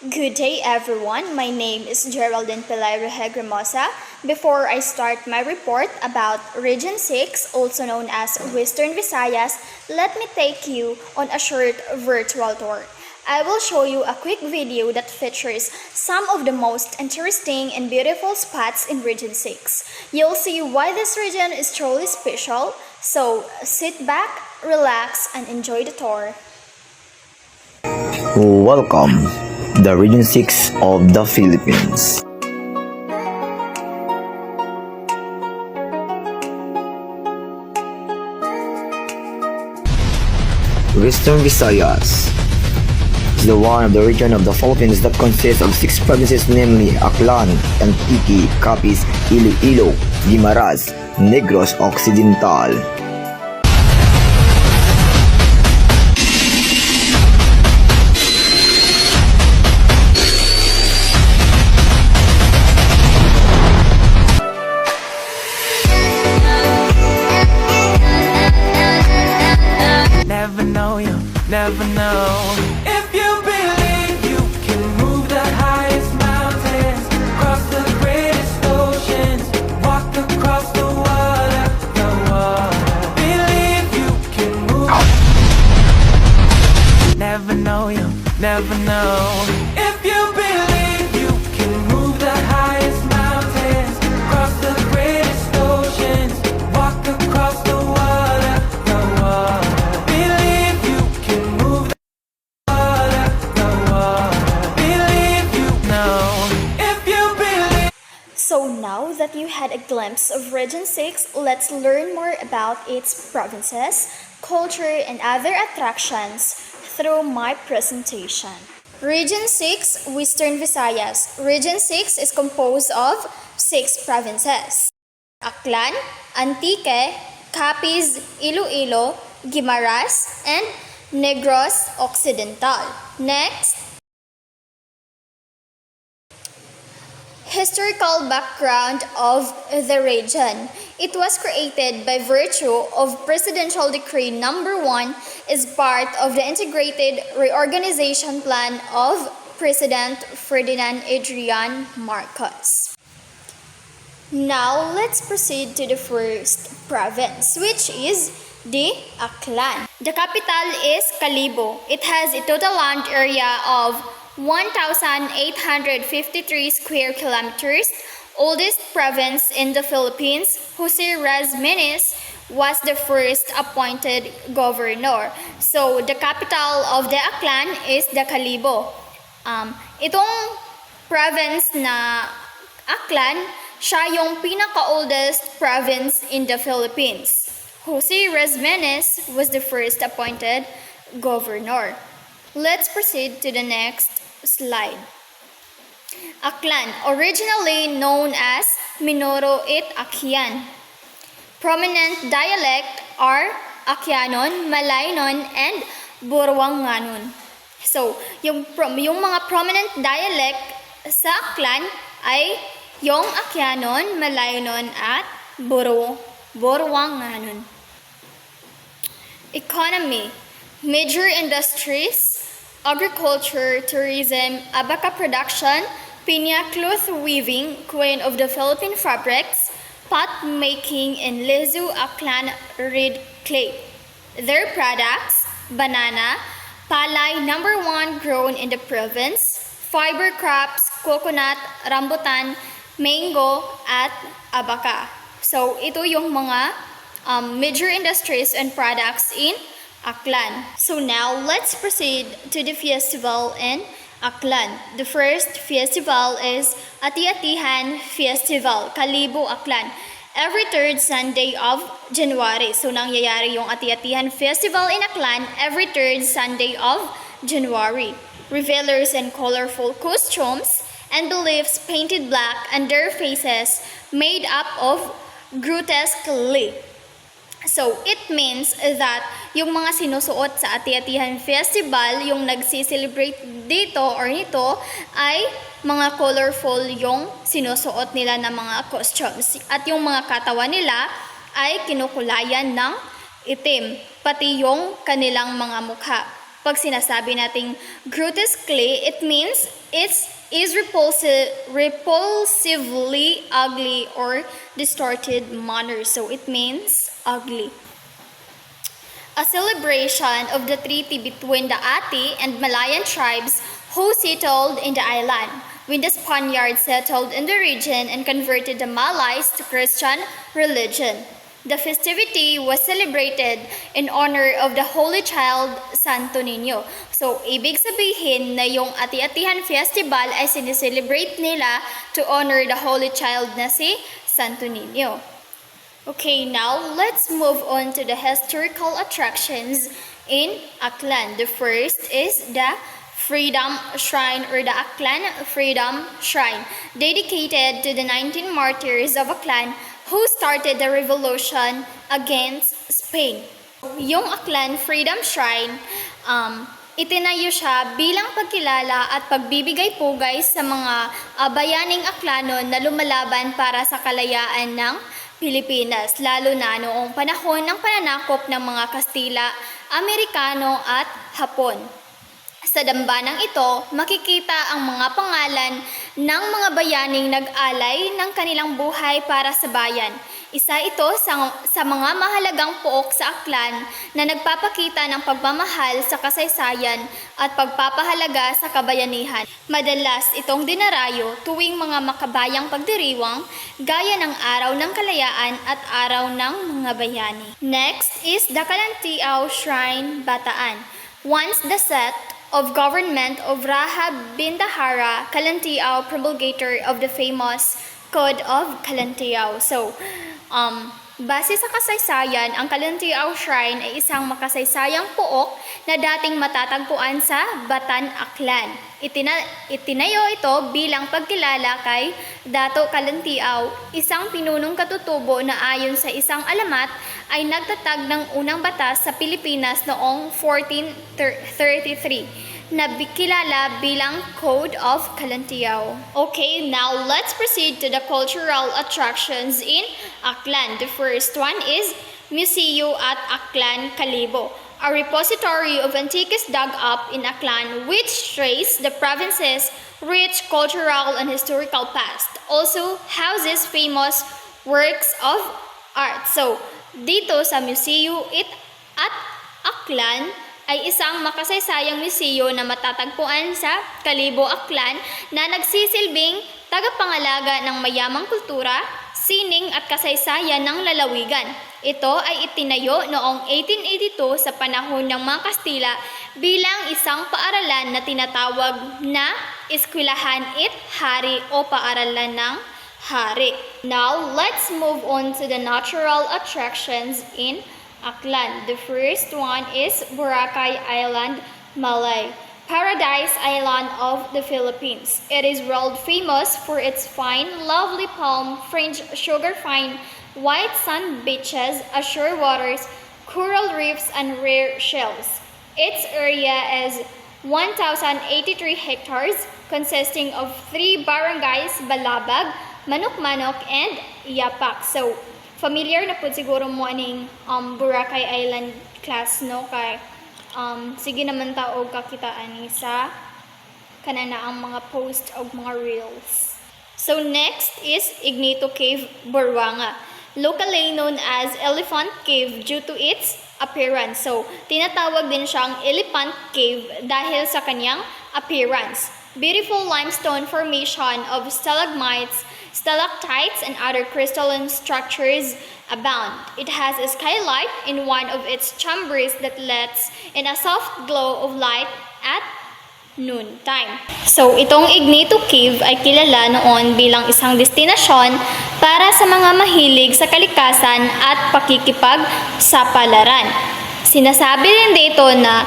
Good day everyone, my name is Geraldine Pilay Rehegramosa. Before I start my report about Region 6, also known as Western Visayas, let me take you on a short virtual tour. I will show you a quick video that features some of the most interesting and beautiful spots in Region 6. You'll see why this region is truly special, so sit back, relax, and enjoy the tour. Welcome, the Region 6 of the Philippines. Western Visayas is the one of the region of the Philippines that consists of 6 provinces, namely Aklan, Antique, Capiz, Iloilo, Guimaras, Negros Occidental. Never know. If you believe you can move the highest mountains, cross the greatest oceans, walk across the water. Believe you can move. Never know, you'll never know. If you believe you can move the highest mountains, cross the greatest oceans, walk across the water. So now that you had a glimpse of Region 6, let's learn more about its provinces, culture, and other attractions through my presentation. Region 6, Western Visayas. Region 6 is composed of 6 provinces: Aklan, Antique, Capiz, Iloilo, Guimaras, and Negros Occidental. Next, historical background of the region. It was created by virtue of Presidential Decree No. 1 as part of the Integrated Reorganization Plan of President Ferdinand Adrian Marcos. Now, let's proceed to the first province, which is the Aklan. The capital is Kalibo. It has a total land area of 1,853 square kilometers, oldest province in the Philippines. Jose Razmenes was the first appointed governor. So, the capital of the Aklan is the Kalibo. Itong province na Aklan, siya yung pinaka-oldest province in the Philippines. Jose Razmenes was the first appointed governor. Let's proceed to the next slide. Aklan, originally known as Minoro it Akian. Prominent dialect are Akianon, Malaynon, and Burwanganon. So, yung mga prominent dialect sa Aklan ay yung Akianon, Malaynon, at Burwanganon. Economy, major industries: agriculture, tourism, abaca production, piña cloth weaving, queen of the Philippine fabrics, pot making, and Lezu Aklan reed clay. Their products: banana, palay #1 grown in the province, fiber crops, coconut, rambutan, mango, at abaca. So, ito yung mga major industries and products in Aklan. So now, let's proceed to the festival in Aklan. The first festival is Ati-Atihan Festival, Kalibo, Aklan. Every third Sunday of January. So nangyayari yung Ati-Atihan Festival in Aklan every third Sunday of January. Revelers in colorful costumes and beliefs painted black and their faces made up of grotesquely. So, it means that yung mga sinusuot sa Ati-Atihan Festival, yung nagsi-celebrate dito or nito, ay mga colorful yung sinusuot nila ng mga costumes. At yung mga katawan nila ay kinukulayan ng itim, pati yung kanilang mga mukha. Pag sinasabi nating grotesquely, it means it is repulsively ugly or distorted manner. So it means ugly. A celebration of the treaty between the Ati and Malayan tribes who settled in the island when the Spaniards settled in the region and converted the Malays to Christian religion. The festivity was celebrated in honor of the Holy Child, Santo Niño. So, ibig sabihin na yung Ati-Atihan Festival ay sineselebrate nila to honor the Holy Child na si Santo Niño. Okay, now let's move on to the historical attractions in Aklan. The first is the Freedom Shrine or the Aklan Freedom Shrine, dedicated to the 19 martyrs of Aklan who started the revolution against Spain. Yung Aklan Freedom Shrine, itinayo siya bilang pagkilala at pagbibigay-pugay sa mga bayaning Aklanon na lumalaban para sa kalayaan ng Pilipinas, lalo na noong panahon ng pananakop ng mga Kastila, Amerikano at Hapon. Sa dambanang ito, makikita ang mga pangalan ng mga bayaning nag-alay ng kanilang buhay para sa bayan. Isa ito sa mga mahalagang pook sa Aklan na nagpapakita ng pagmamahal sa kasaysayan at pagpapahalaga sa kabayanihan. Madalas itong dinarayo tuwing mga makabayang pagdiriwang gaya ng Araw ng Kalayaan at Araw ng Mga Bayani. Next is the Kalantiaw Shrine, Bataan. Once the set of government of Rahab Bindahara, Kalantiaw, promulgator of the famous Code of Kalantiaw. So, base sa kasaysayan, ang Kalantiaw Shrine ay isang makasaysayang pook na dating matatagpuan sa Batan, Aklan. Itinayo ito bilang pagkilala kay Dato Kalantiaw, isang pinunong katutubo na ayon sa isang alamat ay nagtatag ng unang batas sa Pilipinas noong 1433 na kilala bilang Code of Kalantiaw. Okay, now let's proceed to the cultural attractions in Aklan. The first one is Museo at Aklan, Kalibo, a repository of antiques dug up in Aklan which trace the province's rich cultural and historical past. Also houses famous works of art. So, dito sa museo at Aklan ay isang makasaysayang museo na matatagpuan sa Kalibo, Aklan na nagsisilbing tagapangalaga ng mayamang kultura, sining at kasaysayan ng lalawigan. Ito ay itinayo noong 1882 sa panahon ng mga Kastila bilang isang paaralan na tinatawag na Eskwelahan it Hari o Paaralan ng Hari. Now, let's move on to the natural attractions in Aklan. The first one is Boracay Island, Malay, Paradise Island of the Philippines. It is world famous for its fine, lovely palm fringed sugar fine, white sand beaches, azure waters, coral reefs, and rare shells. Its area is 1,083 hectares, consisting of 3 barangays: Balabag, Manok-Manok, and Yapak. So, familiar na po siguro mo aning Boracay Island class, no? Kay sige naman taog kakitaan ni sa kanana ang mga post o mga reels. So next is Ignito Cave, Buruanga, locally known as Elephant Cave due to its appearance. So tinatawag din siyang Elephant Cave dahil sa kanyang appearance. Beautiful limestone formation of stalagmites, stalactites, and other crystalline structures abound. It has a skylight in one of its chambers that lets in a soft glow of light at noontime. So, itong Ignito Cave ay kilala noon bilang isang destinasyon para sa mga mahilig sa kalikasan at pakikipagsapalaran. Sinasabi rin dito na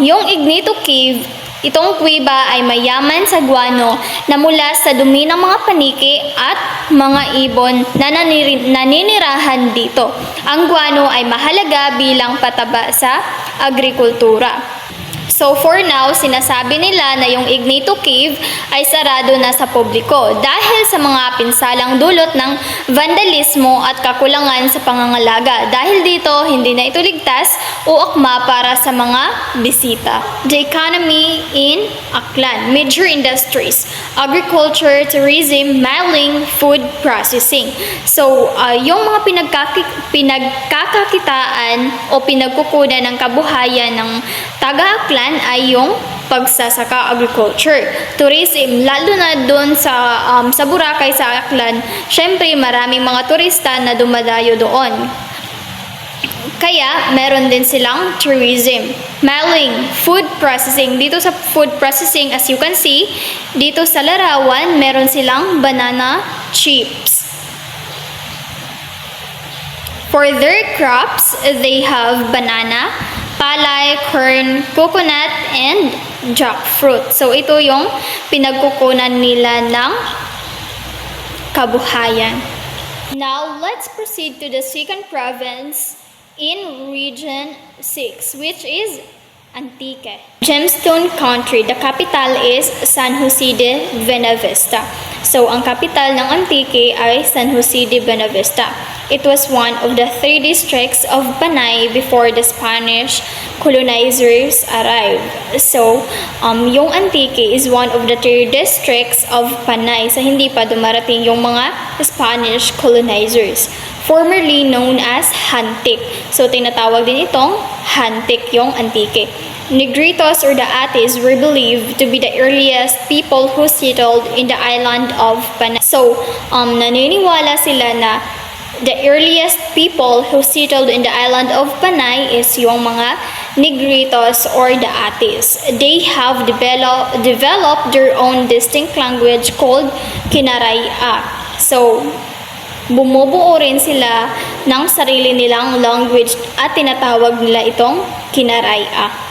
yung Ignito Cave, itong kuweba ay mayaman sa guano na mula sa dumi ng mga paniki at mga ibon na naninirahan dito. Ang guano ay mahalaga bilang pataba sa agrikultura. So for now, sinasabi nila na yung Ignito Cave ay sarado na sa publiko dahil sa mga pinsalang dulot ng vandalismo at kakulangan sa pangangalaga. Dahil dito, hindi na ito ligtas o akma para sa mga bisita. The economy in Aklan. Major industries: agriculture, tourism, mining, food processing. So, yung mga pinagkakakitaan o pinagkukunan ng kabuhayan ng taga-Aklan ay yung pagsasaka, agriculture. Tourism, lalo na doon sa Boracay, sa Aklan, syempre maraming mga turista na dumadayo doon. Kaya, meron din silang tourism. Mining, food processing. Dito sa food processing, as you can see, dito sa larawan, meron silang banana chips. For their crops, they have banana, palay, corn, coconut, and jackfruit. So, ito yung pinagkukunan nila ng kabuhayan. Now, let's proceed to the second province in Region 6, which is Antique. Gemstone Country. The capital is San Jose de Buenavista. So, ang capital ng Antique ay San Jose de Buenavista. It was one of the 3 districts of Panay before the Spanish colonizers arrived. So, yung Antique is one of the 3 districts of Panay sa hindi pa dumarating yung mga Spanish colonizers, formerly known as Hantik. So, tinatawag din itong Hantik, yung Antique. Negritos or the Ates were believed to be the earliest people who settled in the island of Panay. So, naniniwala sila na the earliest people who settled in the island of Panay is yung mga Negritos or the Ates. They have developed their own distinct language called Kinaraya. So, bumubuo rin sila ng sarili nilang language at tinatawag nila itong Kinaraya.